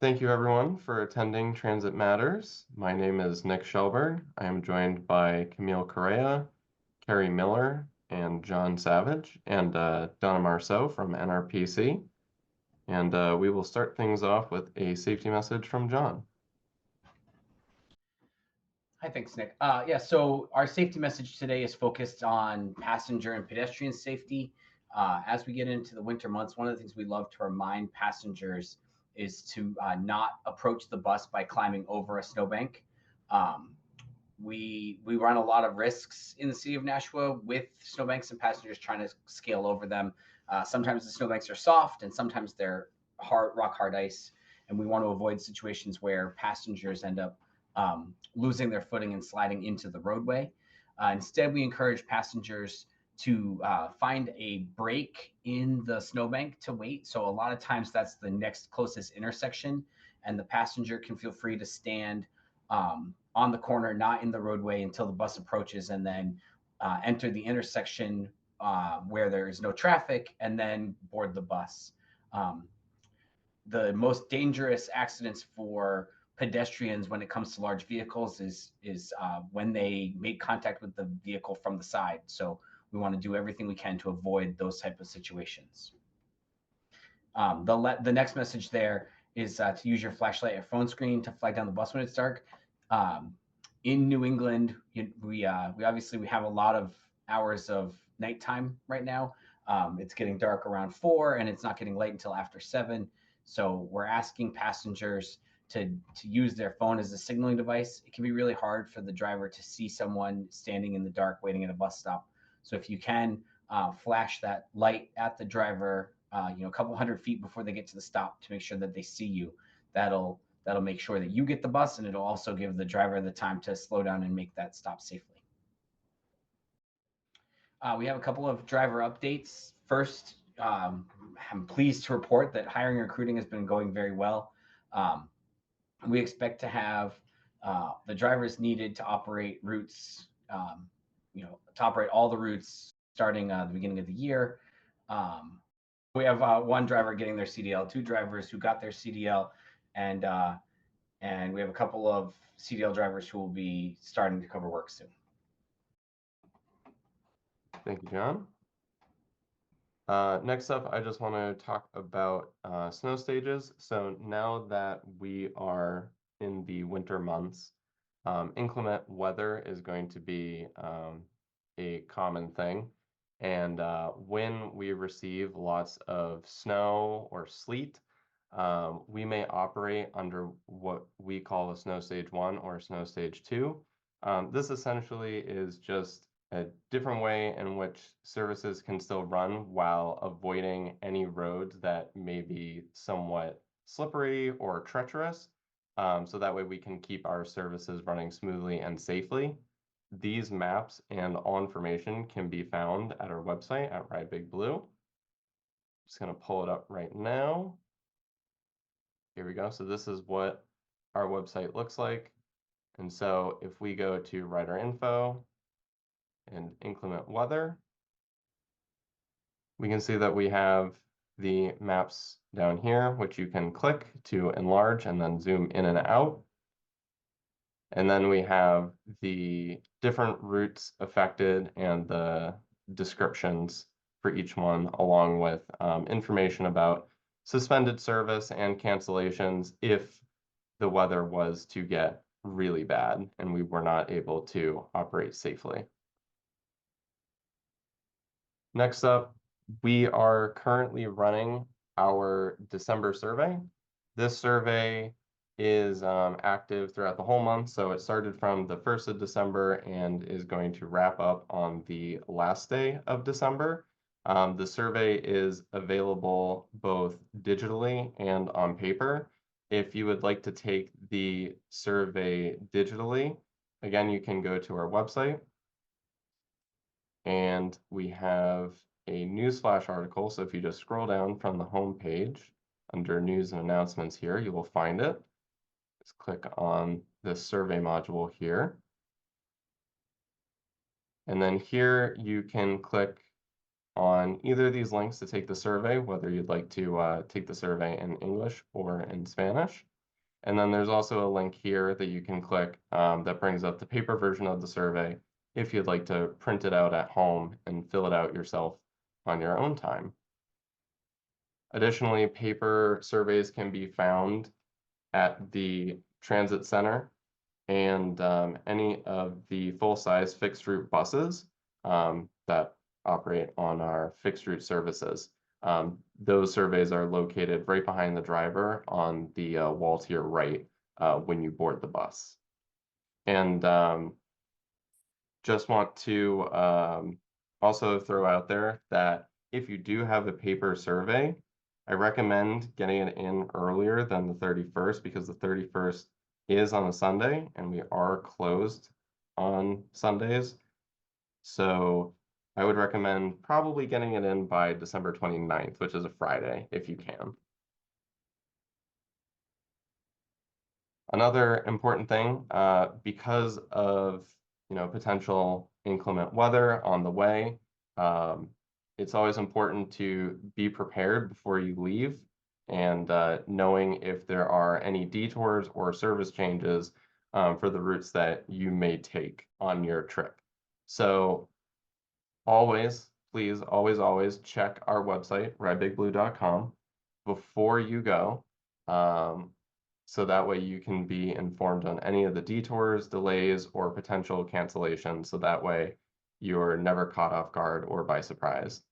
Thank you everyone for attending Transit Matters. My name is Nick Shelberg. I am joined by Camille Correa, Carrie Miller, and John Savage, and Donna Marceau from NRPC. And we will start things off with a safety message from John. Hi, thanks, Nick. So our safety message today is focused on passenger and pedestrian safety. As we get into the winter months, one of the things we love to remind passengers is to not approach the bus by climbing over a snowbank. Um, we run a lot of risks in the city of Nashua with snowbanks and passengers trying to scale over them. Sometimes the snowbanks are soft, and sometimes they're rock hard ice, and we want to avoid situations where passengers end up losing their footing and sliding into the roadway. Instead, we encourage passengers to find a break in the snowbank to wait. So a lot of times that's the next closest intersection, and the passenger can feel free to stand on the corner, not in the roadway until the bus approaches, and then enter the intersection where there is no traffic, and then board the bus. Um, the most dangerous accidents for pedestrians when it comes to large vehicles is when they make contact with the vehicle from the side. So we want to do everything we can to avoid those type of situations. The next message there is to use your flashlight or phone screen to flag down the bus when it's dark. Um, in New England, we obviously we have a lot of hours of nighttime right now. It's getting dark around 4, and it's not getting light until after 7. So we're asking passengers to use their phone as a signaling device. It can be really hard for the driver to see someone standing in the dark waiting at a bus stop. So if you can flash that light at the driver, a couple hundred feet before they get to the stop to make sure that they see you, that'll make sure that you get the bus, and it'll also give the driver the time to slow down and make that stop safely. We have a couple of driver updates. First, I'm pleased to report that hiring and recruiting has been going very well. Um, we expect to have the drivers needed to operate routes, to operate all the routes starting the beginning of the year. We have one driver getting their CDL, 2 drivers who got their CDL, and we have a couple of CDL drivers who will be starting to cover work soon. Thank you, John. Next up, I just want to talk about snow stages. So now that we are in the winter months, inclement weather is going to be a common thing. And when we receive lots of snow or sleet, we may operate under what we call a snow stage 1 or snow stage 2. This essentially is just a different way in which services can still run while avoiding any roads that may be somewhat slippery or treacherous. So that way we can keep our services running smoothly and safely. These maps and all information can be found at our website at Ride Big Blue. Just going to pull it up right now. Here we go. So this is what our website looks like. And so if we go to rider info and inclement weather, we can see that we have the maps down here, which you can click to enlarge and then zoom in and out. And then we have the different routes affected and the descriptions for each one, along with information about suspended service and cancellations if the weather was to get really bad and we were not able to operate safely. Next up, we are currently running our December survey. This survey is active throughout the whole month, so it started from the 1st of December and is going to wrap up on the last day of December. The survey is available both digitally and on paper. If you would like to take the survey digitally, again, you can go to our website. And we have a newsflash article. So if you just scroll down from the home page under news and announcements here, you will find it. Just click on this survey module here. And then here you can click on either of these links to take the survey, whether you'd like to take the survey in English or in Spanish. And then there's also a link here that you can click that brings up the paper version of the survey if you'd like to print it out at home and fill it out yourself on your own time. Additionally, paper surveys can be found at the transit center and any of the full-size fixed route buses that operate on our fixed route services. Those surveys are located right behind the driver on the wall to your right when you board the bus. And just want to also throw out there that if you do have a paper survey, I recommend getting it in earlier than the 31st because the 31st is on a Sunday and we are closed on Sundays. So I would recommend probably getting it in by December 29th, which is a Friday, if you can. Another important thing, because of potential inclement weather on the way, it's always important to be prepared before you leave and knowing if there are any detours or service changes for the routes that you may take on your trip. So always, please, always check our website, redbigblue.com, before you go. So that way you can be informed on any of the detours, delays, or potential cancellations. So that way you're never caught off guard or by surprise.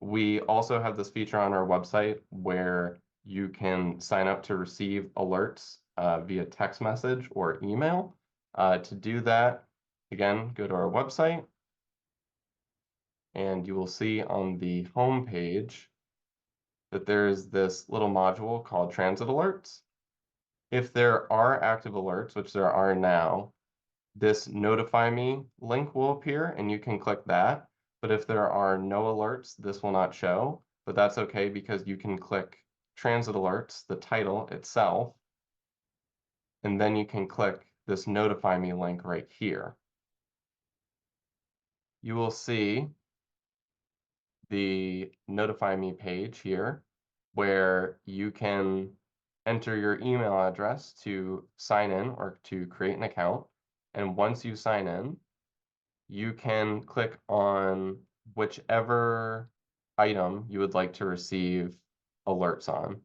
We also have this feature on our website where you can sign up to receive alerts via text message or email. To do that, again, go to our website and you will see on the home page that there's this little module called Transit Alerts. If there are active alerts, which there are now, this Notify Me link will appear and you can click that. But if there are no alerts, this will not show. But that's okay because you can click Transit Alerts, the title itself, and then you can click this Notify Me link right here. You will see the Notify Me page here where you can enter your email address to sign in or to create an account. And once you sign in, you can click on whichever item you would like to receive alerts on.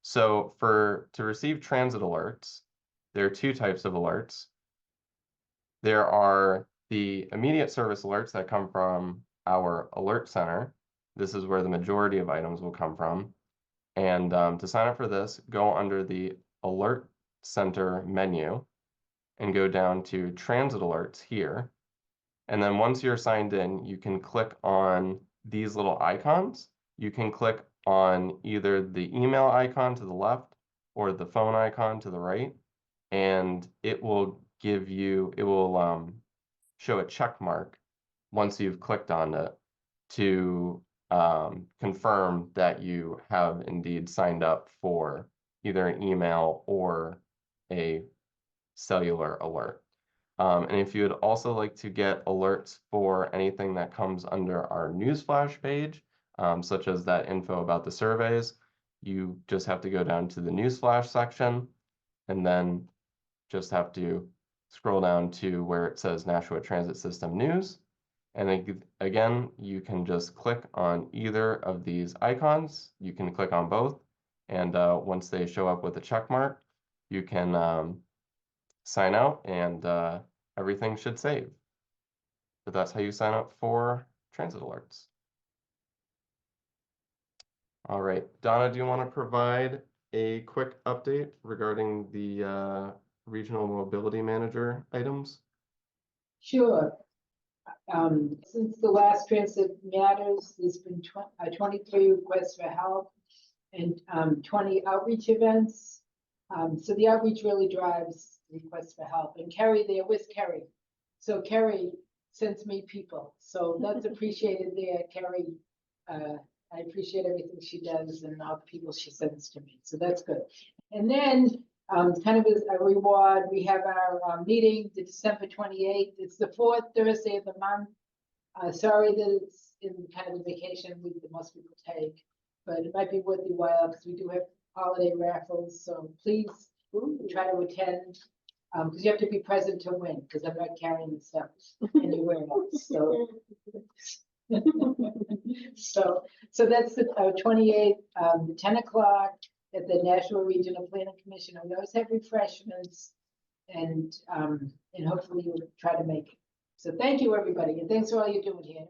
So to receive transit alerts, there are two types of alerts. There are the immediate service alerts that come from our alert center. This is where the majority of items will come from. And to sign up for this, go under the Alert Center menu and go down to Transit Alerts here. And then once you're signed in, you can click on these little icons. You can click on either the email icon to the left or the phone icon to the right, and it will give you, it will show a check mark once you've clicked on it to confirm that you have indeed signed up for either an email or a cellular alert. And if you would also like to get alerts for anything that comes under our newsflash page, such as that info about the surveys, you just have to go down to the newsflash section and then just have to scroll down to where it says Nashua Transit System News. And again, you can just click on either of these icons. You can click on both. And once they show up with a check mark, you can sign out and everything should save. But that's how you sign up for transit alerts. All right, Donna, do you want to provide a quick update regarding the regional mobility manager items? Sure. Since the last Transit Matters, there's been 23 requests for help and 20 outreach events. So the outreach really drives requests for help. And Kerry there, where's Kerry? So Kerry sends me people. So that's appreciated there, Kerry. I appreciate everything she does and all the people she sends to me. So that's good. And then kind of as a reward, we have our meeting, December 28th. It's the 4th Thursday of the month. Sorry that it's in kind of a vacation week that most people take, but it might be worth your while because we do have holiday raffles, so please try to attend. Because you have to be present to win, because I'm not carrying the stuff anywhere else, so. So that's the 28th, the 10 o'clock at the National Regional Planning Commission. We always have refreshments, and hopefully you'll try to make it. So thank you, everybody, and thanks for all you're doing here.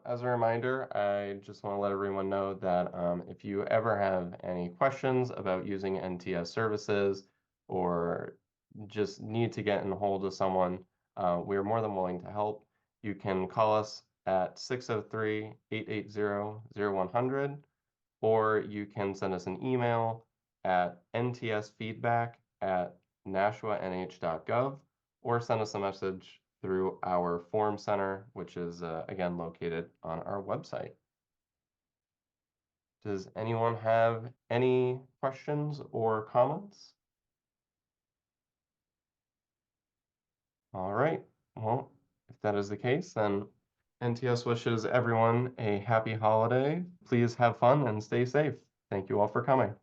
As a reminder, I just want to let everyone know that if you ever have any questions about using NTS services or just need to get in hold of someone, we are more than willing to help. You can call us at 603-880-0100, or you can send us an email at ntsfeedback@nashuanh.gov, or send us a message through our form center, which is again located on our website. Does anyone have any questions or comments? All right, well, if that is the case, then NTS wishes everyone a happy holiday. Please have fun and stay safe. Thank you all for coming.